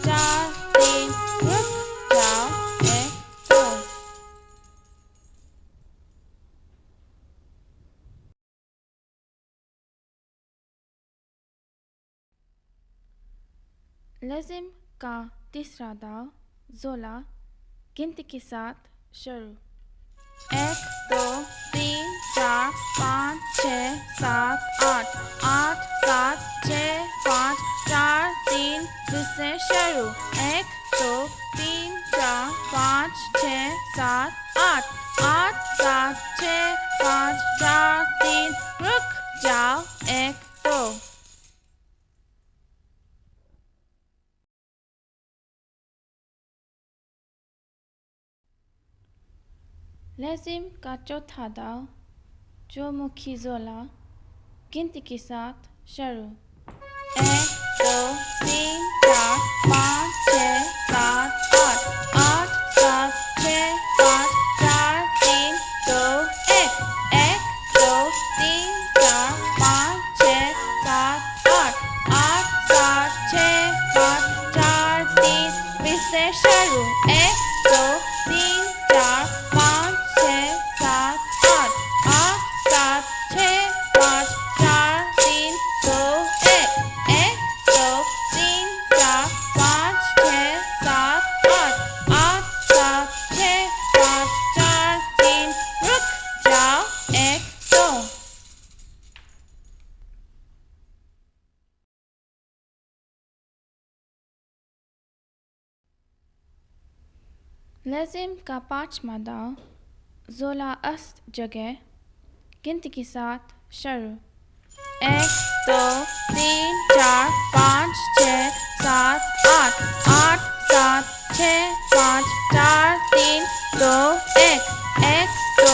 4 3 रुक जाओ 1 2। लज़िम का तीसरा दाव ज़ोला गिनती के साथ शुरू। 1 2 3 4 5 6 7 8 8 7 6 5 4 3 फिर से शुरू। 1 2 3 4 5 6 7 8 8 7 6 5 4 3 रुक जाओ 1 2। लज़िम का चौथा दाव चौमुखी ज़ोला गिनती के साथ शुरू। 1 2 3 4 5 6 7 8 8 7 6 5 4 3 2 1 1 2 3 4 5 6 7 8 8 7 6 5 4 3 फिर से शुरू। 1 2 3 4 5 6 7 8 8 7 6 5 4 3 2 1 1 2 3 4 5 6 7 8 8 7 6 5 4 3 रुक जाओ 1 2। लज़िम का पाँचवा दाव ज़ोला अस्त जगह गिनती के साथ शुरू। 1 2 3 4 5 6 7 8 8 7 6 5 4 3 2 1 1 2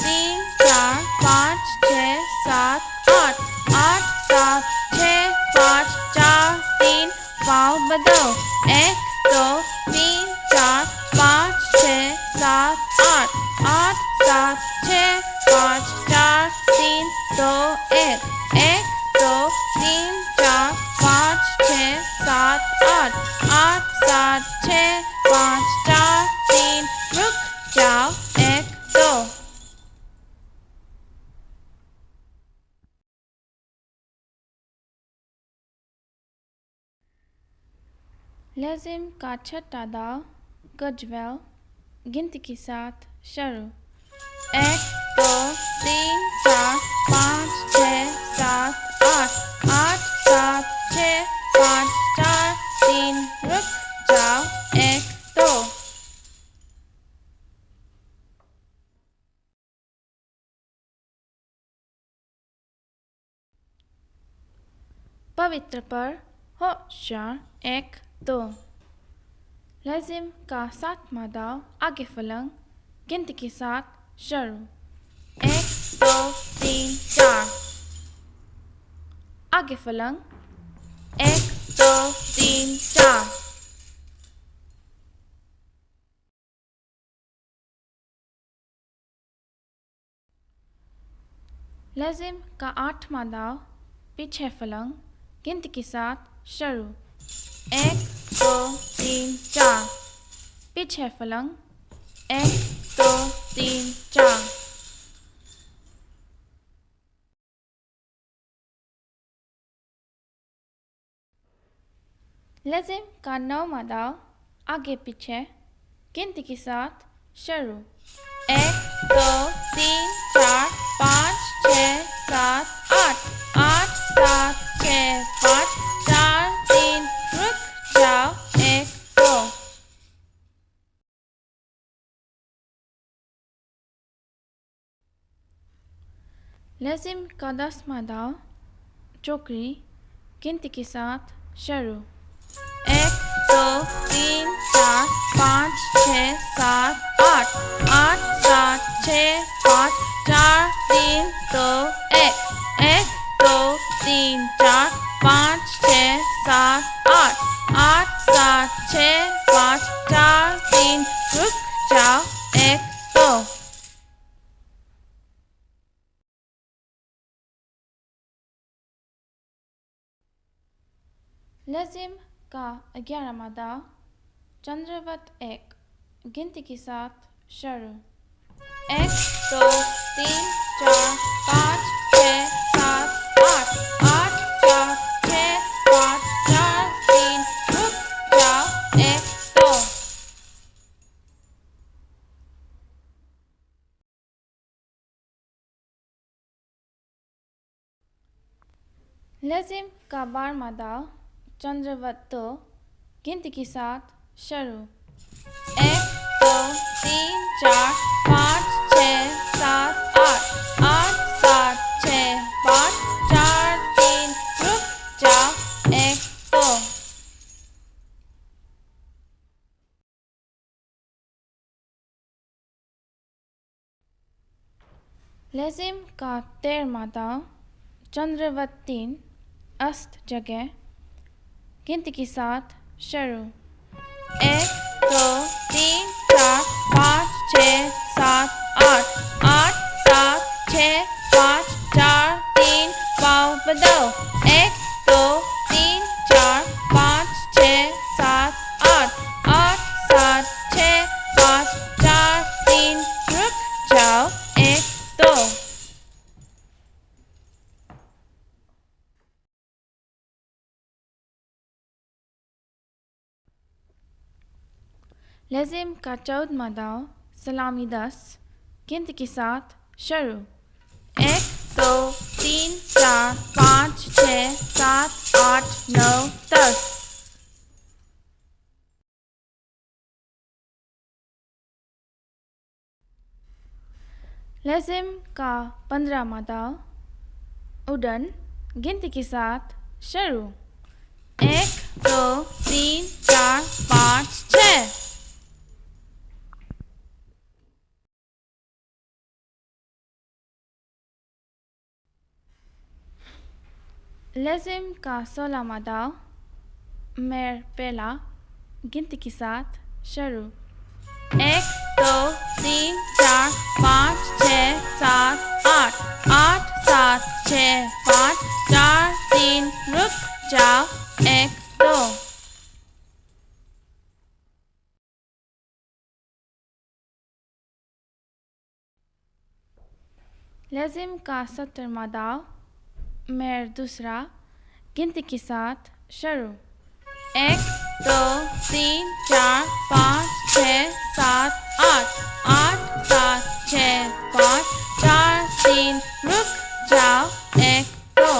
3 4 5 6 7 8 8 7 6 5 4 3 पाँव बढ़ाओ। 1 2 3 4 5 6 7 8 8 7 6 5 4 3 2 1 1 2 3 4 5 6 7 8 8 7 6 5 4 3 रुक जाओ 1 2। लज़िम का छठा दाव गजवेल गिनती के साथ शुरू। 1 2 3 4 5 6 7 8 8 7 6 5 4 3 रुक जाओ 1 2। पवित्र पर होशियार 1 2। लज़िम का सातवां दाव आगे फलंग गिनती के साथ शुरू। 1 2 3 4 आगे फलंग 1 2 3 4। लज़िम का आठवां दाव पीछे फलंग गिनती के साथ शुरू। 1 2 3 4 पीछे फलंग 1 2 3 4। लज़िम का नौवां दाव आगे पीछे गिनती के साथ शुरू। 1 2 3 4 5 6 7 8 8 7 6 5 4 3 रुक जाओ 1 2। लज़िम का 10वां दाव चौकरी गिनती के साथ शुरू। 1 2 3 4 5 6 7 8 8 7 6 5 4 3 2 1 1 2 3 4 5 6 7 8 8 7 6 5 4 3 रुक जाओ 1 2। लज़िम का 11वां दाव चंद्रवत 1 गिनती के साथ शुरू। 1 2 3 4 5 6 7 8 8 7 6 5 4 3 रुक जाओ 1 2। लेजिम का 12वां दाव चंद्रवत 2 गिनती के साथ शुरू। 1 2 3 4 5 6 7 8 8 7 6 5 4 3 रुक जाओ 1 2। लेजिम का 13वां दाव चंद्रवत 3 अस्त जगह गिनती के साथ शुरू। 1 2 3 4 5 6 7 8 8 7 6 5 4 3 पाँव बदलो 1 2 3 4 5 6 7 8 8 7 6 5 4 3 रुक जाओ 1 2। लेजिम का 14वां दाव सलामी 10 गिनती के साथ शुरू। 1 2 3 4 5 6 7 8 9 10। लेजिम का 15वां दाव उड़न गिनती के साथ शुरू। 1 2 3 4 5 6। लेजिम का 16वां दाव मेर पहला गिनती के साथ शुरू। 1 2 3 4 5 6 7 8 8 7 6 5 4 3 रुक जाओ 1 2। लेजिम का 17वां दाव मेर दूसरा गिनती के साथ शुरू। 1 2 3 4 5 6 7 8 8 7 6 5 4 3 रुक जाओ 1 2।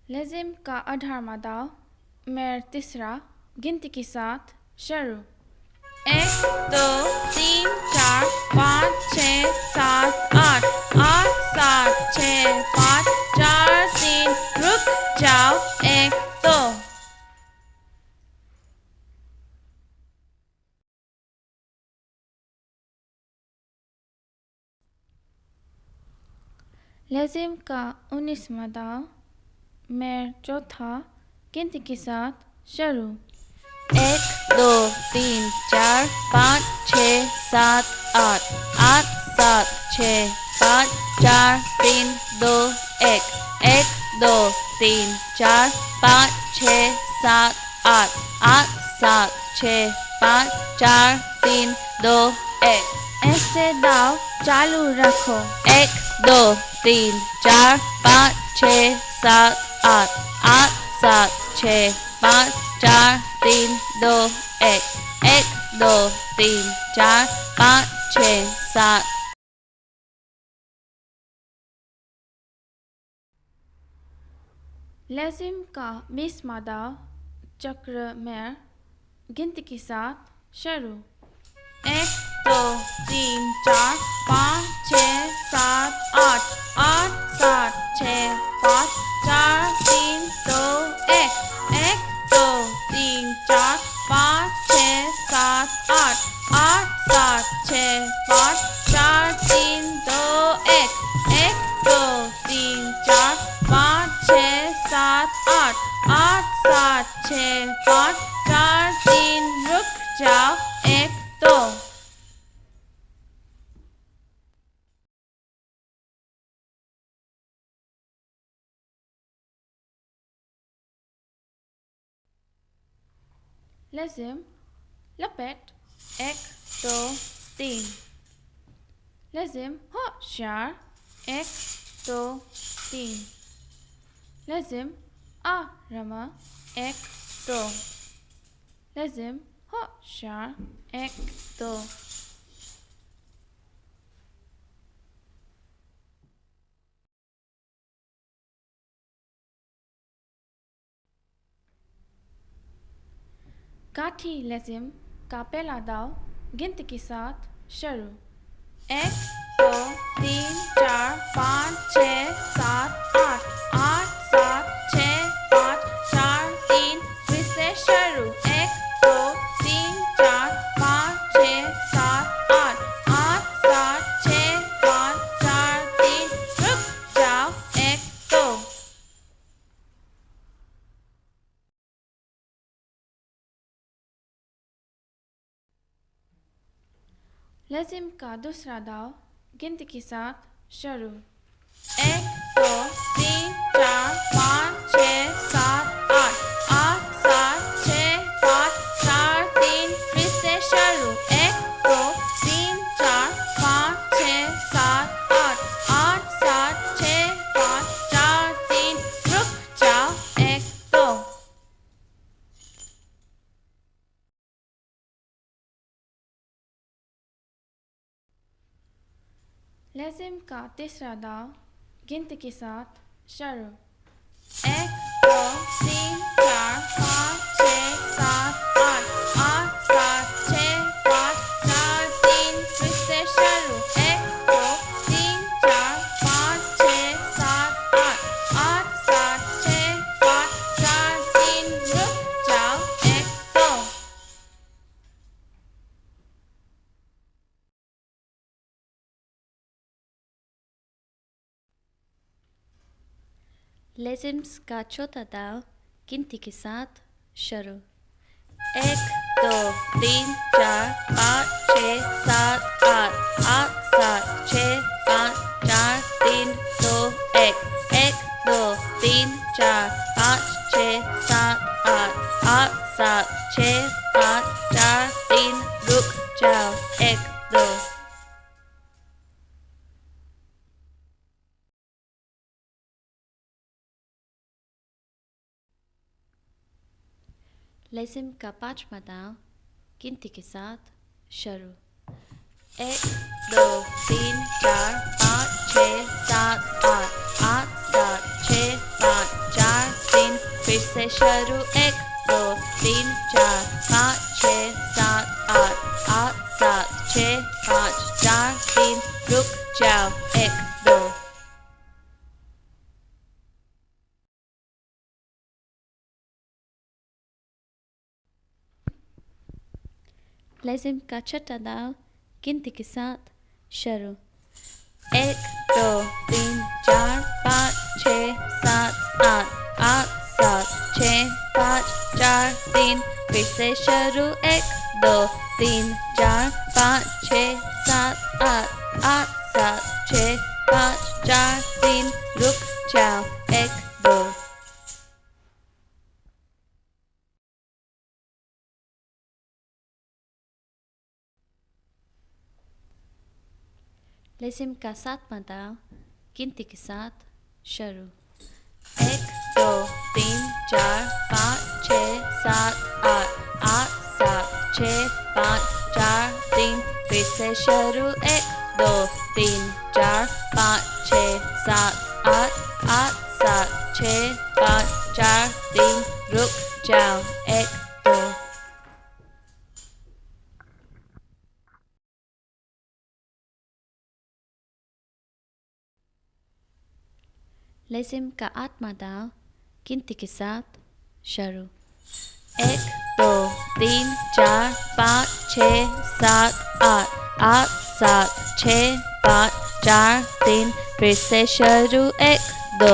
लेजिम का 18वां दाव मेर तीसरा गिनती के साथ शुरू। 1 2 3 4 5 6 7 8 8 7 6 5 4 3 रुक जाओ 1 2। लेजिम का 19वां दाव मेर चौथा गिनती के साथ शुरू। 1 2 3 4 5 6 7 8 8 7 6 5 4 3 2 1 1 2 3 4 5 6 7 8 8 7 6 5 4 3 2 1। ऐसे दाव चालू रखो। 1 2 3 4 5 6 7 8 8 7 6 5 4 3 2 1 1 2 3 4 5 6 7। लेजिम का 20वां दाव चक्र मेर गिनती के साथ शुरू। 1 2 3 4 5 6 7 8 8 7 6 5 4 3 2 1 1 2 3 4 5 6 7 8 8 7 6 5 4 3 2 1 1 2 3 4 5 6 7 8 8 7 6 5 4 3 रुक जाओ 1 2। लेजिम लपेट 1 2 3 लेजिम होशियार 1 2 3 लेजिम आ रमा 1 2 लेजिम होशियार 1 2 काठी लेजिम का पहला दाव गिनती के साथ शुरू 1 2 3 4 5 6 7 8 8 7 6 5 4 3 फिर से शुरू 1 2 3 4 5 6 7 8 8 7 6 5 4 3 रुक जाओ 1 2 लेजिम का दूसरा दाव गिनती के साथ शुरू 1 2 3 4 5 6 7 8 8 7 6 5 4 3 फिर से शुरू 1 2 3 4 5 6 7 8 8 7 6 5 4 3 रुक जाओ 1 2 लेजिम का तीसरा दाव गिनती के साथ शुरू 1 2 3 4 5 6 7 8 8 7 6 5 4 3 फिर से शुरू 1 2 3 4 5 6 7 8 8 7 6 5 4 3 रुक जाओ 1 2 लेजिम्स का चौथा दाव गिनती के साथ शुरू 1 2 3 4 5 6 7 8 8 7 6 5 4 3 2 1 1 2 3 4 5 6 7 8 8 7 6 5 4 3 रुक जाओ 1 2 लेजिम का पांचवा दाव गिनती के साथ शुरू 1 2 3 4 5 6 7 8 8 7 6 5 4 3 फिर से शुरू 1 2 3 4 5 6 7 8 8 7 6 5 4 3 रुक जाओ 1 2 लेजिम का छठा दाव गिनती के साथ शुरू 1 2 3 4 5 6 7 8 8 7 6 5 4 3 फिर से शुरू 1 2 3 4 5 6 7 8 8 7 6 5 4 3 रुक जाओ 1 2 लेजिम का सातवां दाव गिनती के साथ शुरू 1 2 3 4 5 6 7 8 8 7 6 5 4 3 फिर से शुरू 1 2 3 4 5 6 7 8 8 7 6 5 4 3 रुक जाओ 1 2 लेजिम का आठवां दाव गिनती के साथ शुरू 1 2 3 4 5 6 7 8 8 7 6 5 4 3 फिर से शुरू 1 2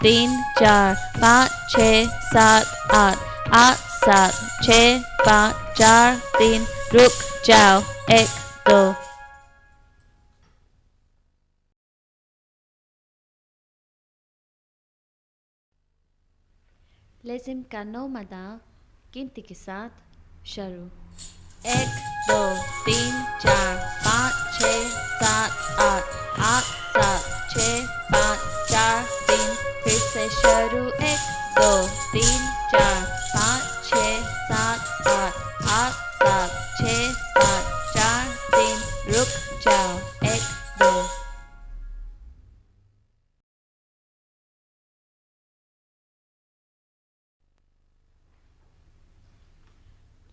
3 4 5 6 7 8 8 7 6 5 4 3 रुक जाओ 1 2 लेजिम का नौवां दाव गिनती के साथ शुरू। 1 2 3 4 5 6 7 8 8 7 6 5 4 3 फिर से शुरू। 1 2 3 4 5 6 7 8 8 7 6 5 4 3 रुक जाओ। 1 2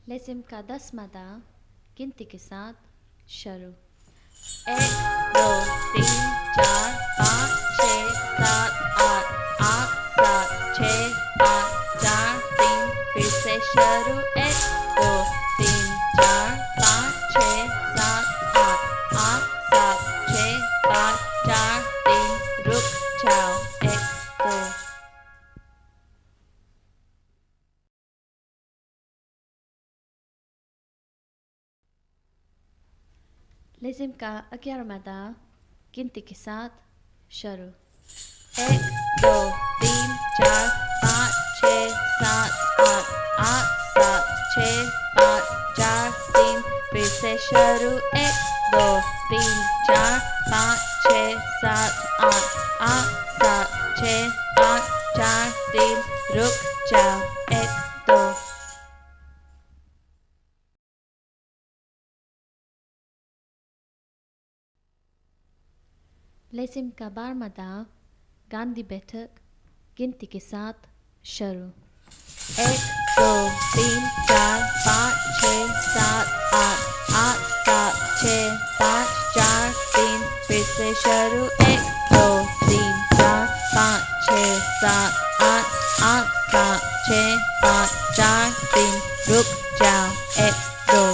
लेजिम का 10 मदा गिनती के साथ शुरू। 1 2 3 4 5 6 7 8 8 7 6 5 4 3 फिर से शुरू। 1 2 3 4 5 6 7 8 8 7 6 5 4 3 रुक जाओ। 1 2 लेजिम का 11 मदा गिनती के साथ शुरू। 1 2 3 4 5 6 7 8 8 7 6 5 4 3 फिर से शुरू। 1 2 3 4 5 6 7 8 8 7 6 5 4 3 रुक जाओ। 1 2 लेजिम का 12 मदा गांधी बैठक गिनती के साथ शुरू। 1 2 3 4 5 6 7 8 8 7 6 5 4 3 फिर से शुरू। 1 2 3 4 5 6 7 8 8 7 6 5 4 3 रुक जाओ। 1 2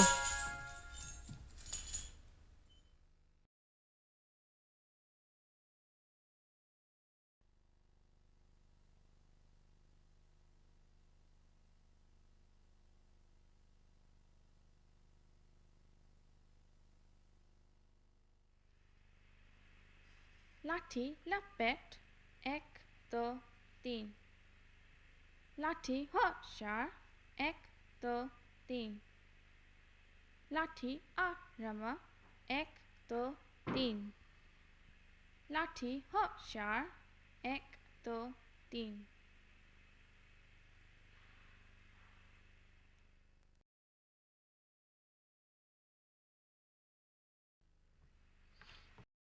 लाठी लपेट 1 2 3 लाठी होशियार 1 2 3 लाठी आरमा 1 2 3 लाठी होशियार 1 2 3